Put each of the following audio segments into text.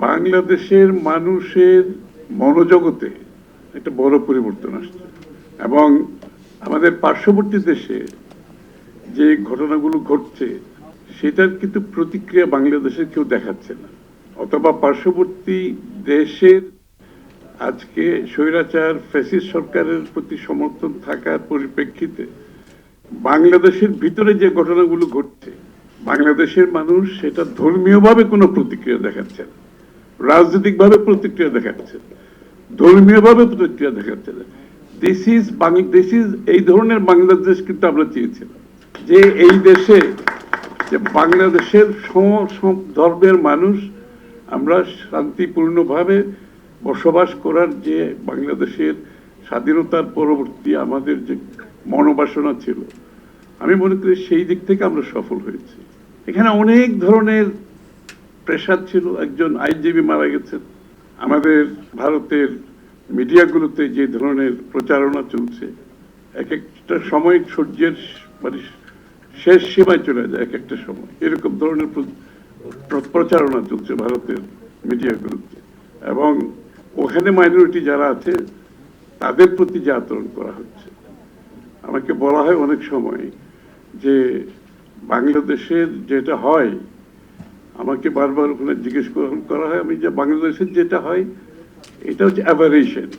বাংলাদেশের মানুষের মনোজগতে একটা বড় পরিবর্তন আসছে এবং আমাদের পার্শ্ববর্তী দেশে যে ঘটনাগুলো ঘটছে সেটার কিন্তু প্রতিক্রিয়া বাংলাদেশের কেউ দেখাচ্ছে না, অথবা পার্শ্ববর্তী দেশের আজকে স্বৈরাচার ফ্যাসিস্ট সরকারের প্রতি সমর্থন থাকার পরিপ্রেক্ষিতে বাংলাদেশের ভিতরে যে ঘটনাগুলো ঘটছে বাংলাদেশের মানুষ সেটা ধর্মীয়ভাবে কোনো প্রতিক্রিয়া দেখাচ্ছে না, রাজনৈতিকভাবে প্রতিক্রিয়া দেখাচ্ছে, ধর্মীয়ভাবে প্রতিক্রিয়া দেখাচ্ছে না। দিস ইজ এই ধরনের বাংলাদেশ কিন্তু আমরা চেয়েছিলাম, যে এই দেশে যে বাংলাদেশের সব ধর্মের মানুষ আমরা শান্তিপূর্ণভাবে বসবাস করার যে বাংলাদেশের স্বাধীনতার পরবর্তী আমাদের যে মনোবাসনা ছিল, আমি মনে করি সেই দিক থেকে আমরা সফল হয়েছি। এখানে অনেক ধরনের প্রেশার ছিল। একজন আইনজীবী মারা গেছেন, আমাদের ভারতের মিডিয়াগুলোতে যে ধরনের প্রচারণা চলছে, এক একটা সময় সূর্যের মানে শেষ সীমায় চলে যায়, এক একটা সময় এরকম ধরনের প্রচারণা চলছে ভারতের মিডিয়াগুলোতে, এবং ওখানে মাইনরিটি যারা আছে তাদের প্রতি যে আচরণ করা হচ্ছে। আমাকে বলা হয় অনেক সময় যে বাংলাদেশের যেটা হয়, আমাকে বারবার ওখানে জিজ্ঞেস করা হয়, আমি যে বাংলাদেশের যেটা হয় এটা হচ্ছে অ্যাভারেশন,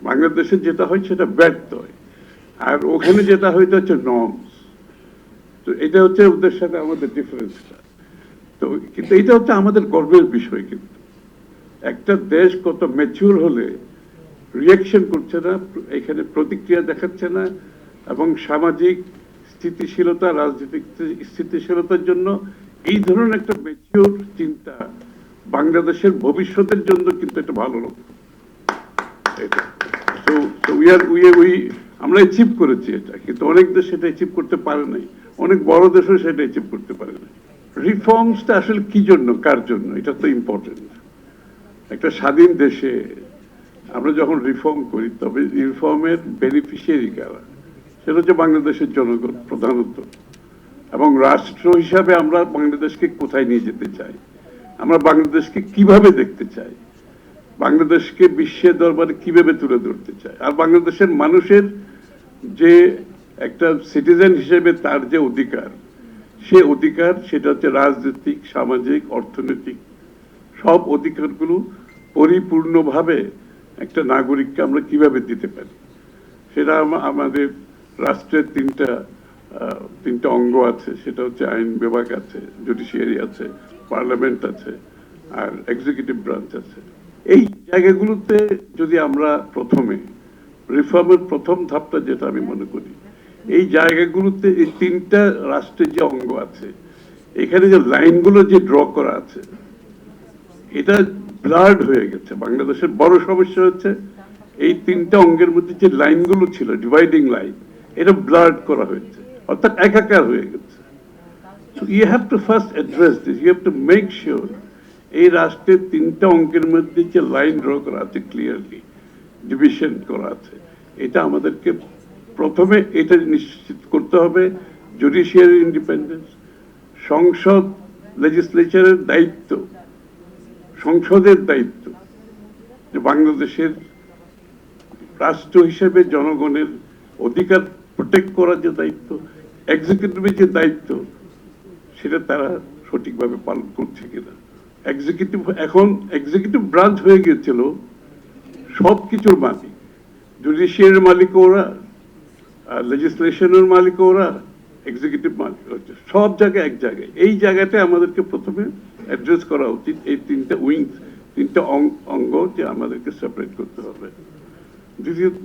বাংলাদেশের যেটা হয় সেটা ব্যর্থ হয়, আর ওখানে যেটা হয় এটা হচ্ছে নর্মস। তো এটা হচ্ছে ওদের সাথে আমাদের ডিফারেন্সটা। তো কিন্তু এটা হচ্ছে আমাদের গর্বের বিষয়। কিন্তু একটা দেশ কত ম্যাচিউর হলে রিয়াকশন করছে না, এখানে প্রতিক্রিয়া দেখাচ্ছে না, এবং সামাজিক স্থিতিশীলতা, রাজনৈতিক স্থিতিশীলতার জন্য এই ধরনের একটা ম্যাচিউর চিন্তা বাংলাদেশের ভবিষ্যতের জন্য কিন্তু একটা ভালো লক্ষ্য। আমরা অ্যাচিভ করেছি এটা, কিন্তু অনেক দেশ সেটা অ্যাচিভ করতে পারে নাই, অনেক বড় দেশও সেটা অ্যাচিভ করতে পারে নাই। রিফর্মসটা আসলে কি জন্য, কার জন্য, এটা তো ইম্পর্টেন্ট। একটা স্বাধীন দেশে আমরা যখন রিফর্ম করি তবে রিফর্মের বেনিফিশিয়ারি কারা, সেটা হচ্ছে বাংলাদেশের জনগণ প্রধানত, এবং রাষ্ট্র হিসাবে আমরা বাংলাদেশকে কোথায় নিয়ে যেতে চাই, আমরা বাংলাদেশকে কিভাবে দেখতে চাই, বাংলাদেশকে বিশ্বের দরবারে কিভাবে তুলে ধরতে চাই, আর বাংলাদেশের মানুষের যে একটা সিটিজেন হিসেবে তার যে অধিকার, সে অধিকার সেটা হচ্ছে রাজনৈতিক, সামাজিক, অর্থনৈতিক সব অধিকারগুলো পরিপূর্ণভাবে একটা নাগরিককে আমরা কিভাবে দিতে পারি। সেটা আমাদের রাষ্ট্রের তিনটা অঙ্গ আছে, সেটা হচ্ছে আইন বিভাগ আছে, জুডিশিয়ারি আছে, পার্লামেন্ট আছে, আর এক্সিকিউটিভ ব্রাঞ্চ আছে। এই জায়গাগুলোতে যদি আমরা প্রথমে রিফর্মের প্রথম ধাপটা যেটা আমি মনে করি, এই জায়গাগুলোতে এই তিনটা রাষ্ট্রের যে অঙ্গ আছে, এখানে যে লাইনগুলো যে ড্র করা আছে এটা ব্লার্ড হয়ে গেছে। বাংলাদেশের বড় সমস্যা হচ্ছে এই তিনটা অঙ্গের মধ্যে যে লাইনগুলো ছিল, ডিভাইডিং লাইন, এটা ব্লার্ড করা হয়েছে, অর্থাৎ একাকার হয়ে গেছে। So you have to first address this. You have to make sure এই রাষ্ট্রের তিনটা অঙ্কের মধ্যে যে লাইন ড্র করা আছে, ক্লিয়ারলি ডিভিশন করা আছে, এটা আমাদেরকে প্রথমে এটা নিশ্চিত করতে হবে। জুডিশিয়ারি ইন্ডিপেন্ডেন্স, সংসদ লেজিসলেচারের দায়িত্ব, সংসদের দায়িত্ব যে বাংলাদেশের রাষ্ট্র হিসেবে জনগণের অধিকার প্রোটেক্ট করার যে দায়িত্ব, এক্সিকিউটিভের যে দায়িত্ব, সেটা তারা সঠিকভাবে পালন করছে কিনা। এখন এক্সিকিউটিভ ব্রাঞ্চ হয়ে গিয়েছিল সবকিছুর মালিক, জুডিশিয়ারির মালিক ওরা, লেজিসলেশনের মালিক ওরা, এক্সিকিউটিভ মালিক হচ্ছে সব জায়গায় এক জায়গায়। এই জায়গাতে আমাদেরকে প্রথমে অ্যাড্রেস করা উচিত, এই তিনটা উইংস, তিনটা অঙ্গ যে আমাদেরকে সেপারেট করতে হবে।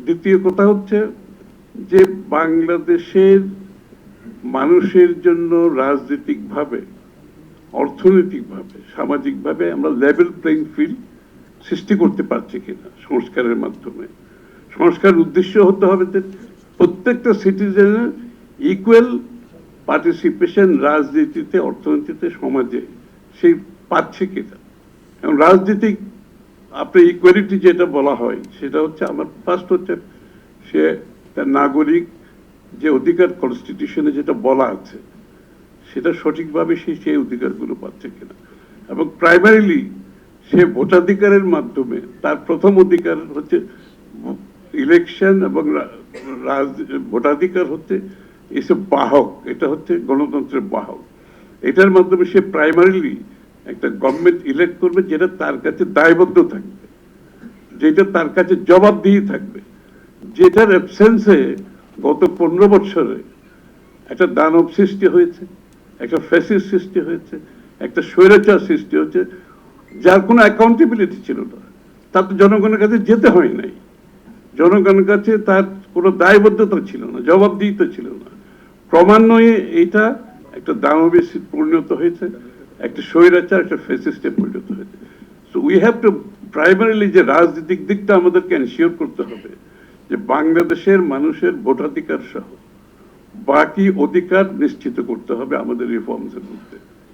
দ্বিতীয় কথা হচ্ছে যে বাংলাদেশের মানুষের জন্য রাজনৈতিকভাবে, অর্থনৈতিকভাবে, সামাজিকভাবে আমরা লেভেল প্লেইং ফিল্ড সৃষ্টি করতে পারছি কিনা সংস্কারের মাধ্যমে। সংস্কারের উদ্দেশ্য হতে হবে যে প্রত্যেকটা সিটিজেনের ইকুয়াল পার্টিসিপেশন রাজনীতিতে, অর্থনীতিতে, সমাজে, সেই পাচ্ছে কিনা। এবং রাজনীতিক আপনার ইকুয়ালিটি যেটা বলা হয় সেটা হচ্ছে আমার ফার্স্ট হচ্ছে সে তার নাগরিক যে অধিকার কনস্টিটিউশনে যেটা বলা আছে সেটা সঠিকভাবে সেই অধিকারগুলো পাচ্ছে কিনা, এবং প্রাইমারিলি সে ভোটাধিকারের মাধ্যমে তার প্রথম অধিকার হচ্ছে ইলেকশন এবং ভোটাধিকার হচ্ছে এসব বাহক, এটা হচ্ছে গণতন্ত্রের বাহক। এটার মাধ্যমে সে প্রাইমারিলি একটা গভর্নমেন্ট ইলেক্ট করবে যেটা তার কাছে দায়বদ্ধ থাকবে, যেটা তার কাছে জবাবদিহি থাকবে, যেটার অ্যাবসেন্সে গত 15 বছরে একটা দানব সৃষ্টি হয়েছে, একটা ফ্যাসিস্ট সৃষ্টি হয়েছে, একটা স্বৈরাচার সৃষ্টি হয়েছে, যার কোনো অ্যাকাউন্টেবিলিটি ছিল না। তার তো জনগণের কাছে যেতে হয় নাই, জনগণের কাছে তার কোনো দায়বদ্ধতা ছিল না, জবাবদিহিতা ছিল না। ক্রমান্বয়ে এটা একটা দানবে পরিণত হয়েছে, একটা স্বৈরাচার, একটা ফ্যাসিস্টে পরিণত হয়েছে। So we have to primarily যে রাজনৈতিক দিকটা আমাদেরকে এনশিওর করতে হবে যে বাংলাদেশের মানুষের ভোটাধিকার সহ বাকি অধিকার নিশ্চিত করতে হবে আমাদের রিফর্মসের মধ্যে।